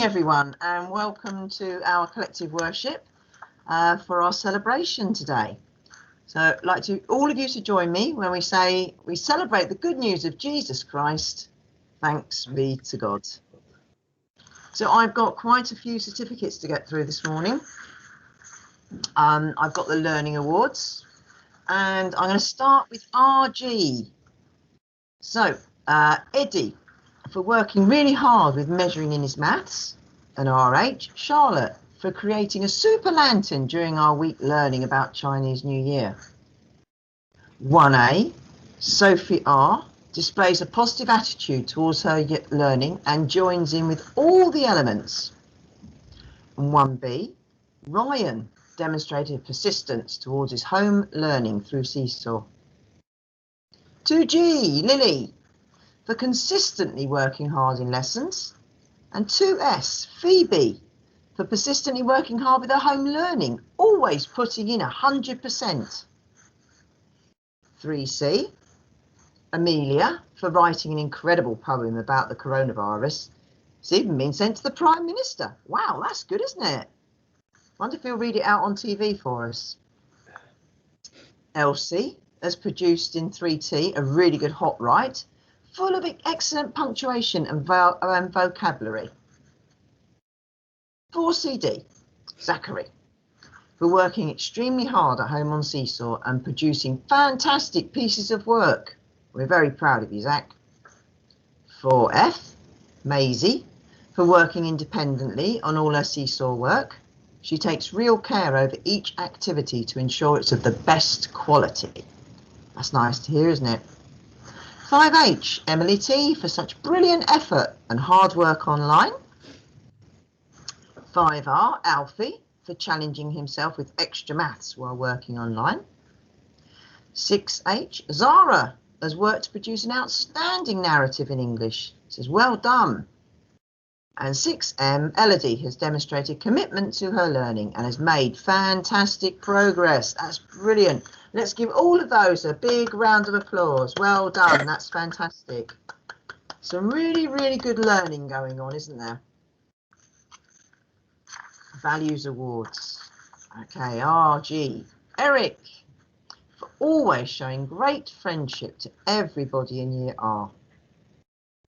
Everyone, and welcome to our collective worship for our celebration today. So I'd like all of you to join me when we say we celebrate the good news of Jesus Christ. Thanks be to God. So I've got quite a few certificates to get through this morning. I've got the Learning Awards, and I'm going to start with RG. So Eddie, for working really hard with measuring in his maths, and RH, Charlotte, for creating a super lantern during our week learning about Chinese New Year. 1A, Sophie R, displays a positive attitude towards her learning and joins in with all the elements. And 1B, Ryan demonstrated persistence towards his home learning through Seesaw. 2G, Lily, for consistently working hard in lessons. And 2S, Phoebe, for persistently working hard with her home learning, always putting in 100%. 3C, Amelia, for writing an incredible poem about the coronavirus. It's even been sent to the Prime Minister. Wow, that's good, isn't it? Wonder if he'll read it out on TV for us. Elsie has produced in 3T a really good hot write, full of excellent punctuation and vocabulary. 4CD, Zachary, for working extremely hard at home on Seesaw and producing fantastic pieces of work. We're very proud of you, Zach. 4F, Maisie, for working independently on all her Seesaw work. She takes real care over each activity to ensure it's of the best quality. That's nice to hear, isn't it? 5H, Emily T, for such brilliant effort and hard work online. 5R, Alfie, for challenging himself with extra maths while working online. 6H, Zara, has worked to produce an outstanding narrative in English. Says, well done. And 6M, Elodie, has demonstrated commitment to her learning and has made fantastic progress. That's brilliant. Let's give all of those a big round of applause. Well done. That's fantastic. Some really, really good learning going on, isn't there? Values Awards. Okay, RG. Eric, for always showing great friendship to everybody in Year R.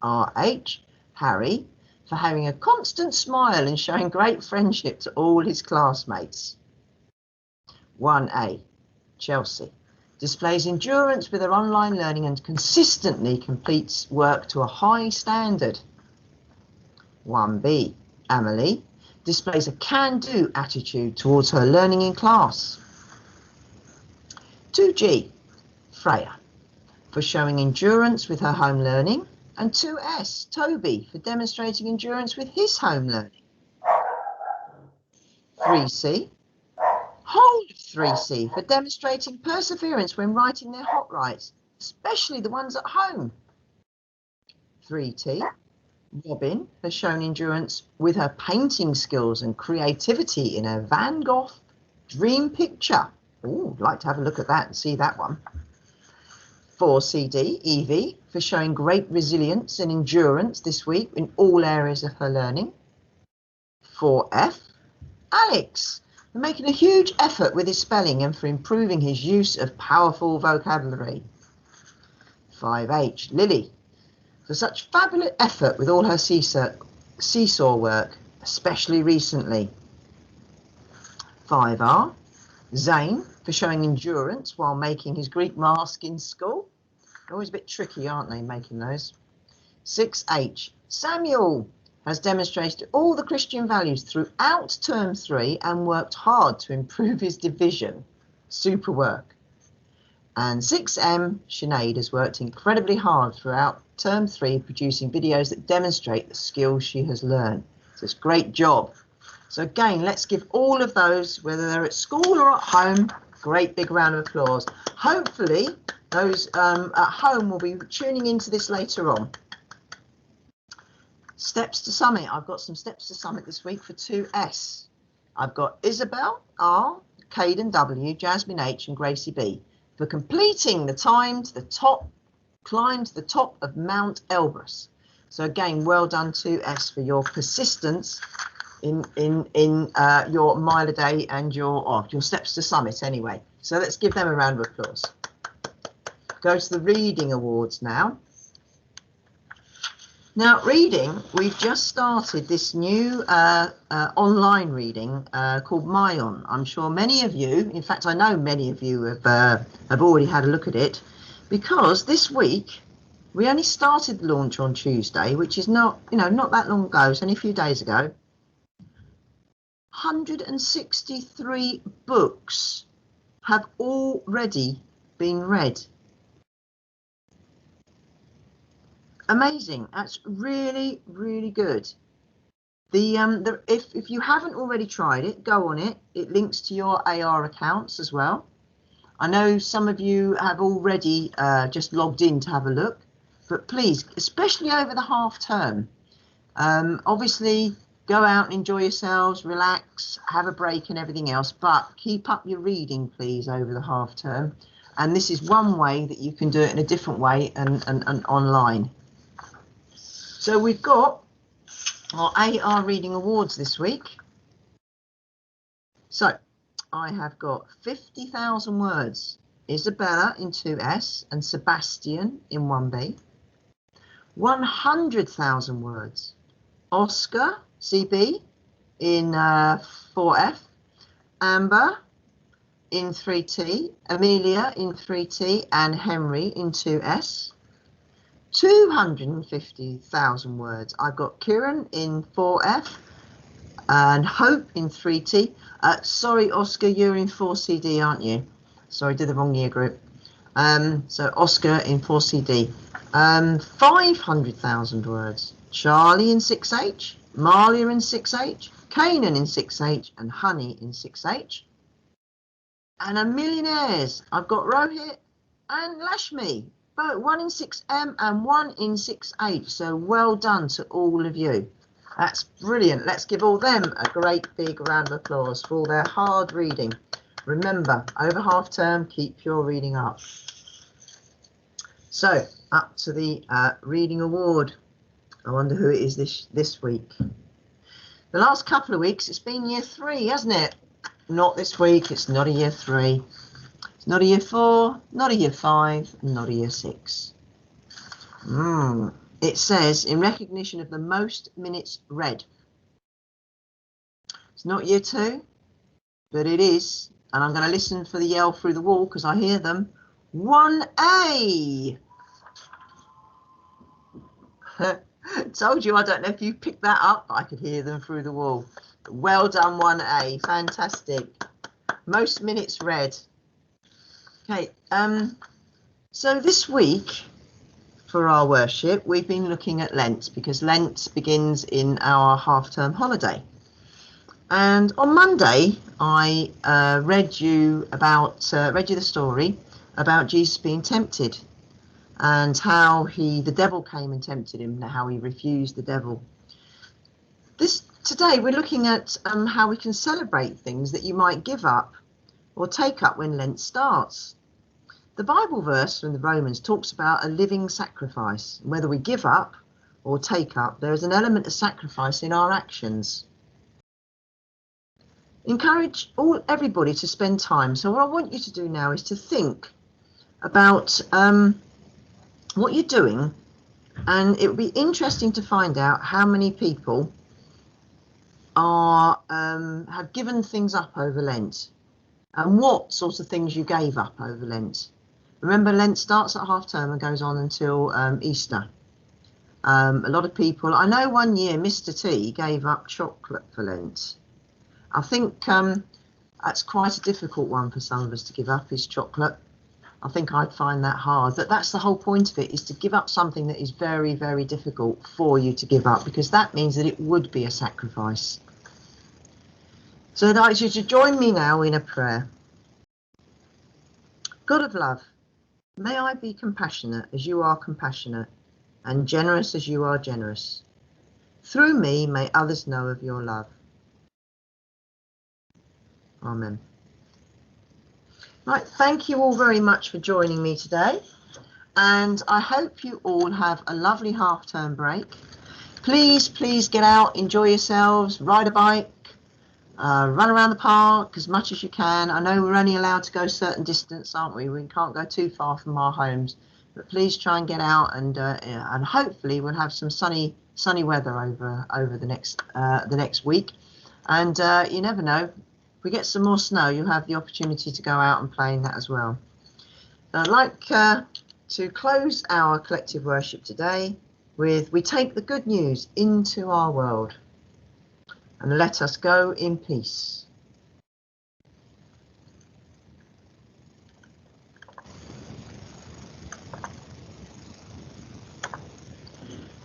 RH, Harry, for having a constant smile and showing great friendship to all his classmates. 1A, Chelsea, displays endurance with her online learning and consistently completes work to a high standard. 1B, Amelie, displays a can-do attitude towards her learning in class. 2G, Freya, for showing endurance with her home learning. And 2S, Toby, for demonstrating endurance with his home learning. 3C, whole of 3C, for demonstrating perseverance when writing their hot writes, especially the ones at home. 3T, Robin has shown endurance with her painting skills and creativity in her Van Gogh dream picture. Oh, I'd like to have a look at that and see that one. 4CD, Evie, for showing great resilience and endurance this week in all areas of her learning. 4F, Alex, for making a huge effort with his spelling and for improving his use of powerful vocabulary. 5H, Lily, for such fabulous effort with all her seesaw work, especially recently. 5R, Zane, for showing endurance while making his Greek mask in school. They're always a bit tricky, aren't they, making those? 6H, Samuel, has demonstrated all the Christian values throughout term 3 and worked hard to improve his division. Super work. And 6M, Sinead, has worked incredibly hard throughout term 3, producing videos that demonstrate the skills she has learned. So it's a great job. So again, let's give all of those, whether they're at school or at home, great big round of applause. Hopefully those at home will be tuning into this later on. Steps to Summit. I've got some Steps to Summit this week for 2S. I've got Isabel R, Caden W, Jasmine H and Gracie B for completing the climb to the top of Mount Elbrus. So again, well done to S for your persistence in your mile a day and your steps to summit anyway. So let's give them a round of applause. Go to the reading awards now. Now, reading, we've just started this new online reading called Myon. I'm sure many of you, in fact, I know many of you have already had a look at it, because this week we only started the launch on Tuesday, which is not that long ago, it's only a few days ago. 163 books have already been read. Amazing. That's really, really good. If you haven't already tried it, go on it. It links to your AR accounts as well. I know some of you have already just logged in to have a look, but please, especially over the half term, obviously go out and enjoy yourselves, relax, have a break and everything else, but keep up your reading, please, over the half term. And this is one way that you can do it in a different way and online. So we've got our AR Reading Awards this week. So I have got 50,000 words, Isabella in 2S and Sebastian in 1B. 100,000 words, Oscar, CB in 4F, Amber in 3T, Amelia in 3T and Henry in 2S. 250,000 words. I've got Kieran in 4F and Hope in 3T. Sorry, Oscar, you're in 4CD, aren't you? Sorry, did the wrong year group. So Oscar in 4CD. 500,000 words. Charlie in 6H, Malia in 6H, Kanan in 6H and Honey in 6H. And a millionaires. I've got Rohit and Lashmi. Both 1 in 6M and 1 in 6H. So well done to all of you. That's brilliant. Let's give all them a great big round of applause for all their hard reading. Remember, over half term, keep your reading up. So up to the reading award. I wonder who it is this week. The last couple of weeks, it's been year 3, hasn't it? Not this week. It's not a year 3. It's not a year 4, not a year 5, not a year 6. It says, in recognition of the most minutes read. It's not year 2, but it is. And I'm going to listen for the yell through the wall because I hear them. 1A. Told you, I don't know if you picked that up, but I could hear them through the wall. Well done, 1A. Fantastic. Most minutes read. Okay, so this week for our worship, we've been looking at Lent because Lent begins in our half-term holiday. And on Monday, I read you the story about Jesus being tempted and how the devil came and tempted him, and how he refused the devil. Today, we're looking at how we can celebrate things that you might give up or take up when Lent starts. The Bible verse from the Romans talks about a living sacrifice. Whether we give up or take up, there is an element of sacrifice in our actions. Encourage everybody to spend time. So what I want you to do now is to think about what you're doing, and it would be interesting to find out how many people have given things up over Lent. And what sorts of things you gave up over Lent. Remember, Lent starts at half term and goes on until Easter. A lot of people, I know one year Mr. T gave up chocolate for Lent. I think that's quite a difficult one for some of us to give up, is chocolate. I think I'd find that hard. But that's the whole point of it, is to give up something that is very, very difficult for you to give up, because that means that it would be a sacrifice. So I'd like you to join me now in a prayer. God of love, may I be compassionate as you are compassionate, and generous as you are generous. Through me, may others know of your love. Amen. Right, thank you all very much for joining me today. and I hope you all have a lovely half-term break. Please get out, enjoy yourselves, ride a bike, run around the park as much as you can. I know we're only allowed to go a certain distance, aren't we? We can't go too far from our homes, but please try and get out, and hopefully we'll have some sunny weather over the next week. And you never know, if we get some more snow, you'll have the opportunity to go out and play in that as well. I'd like to close our collective worship today with, we take the good news into our world, and let us go in peace.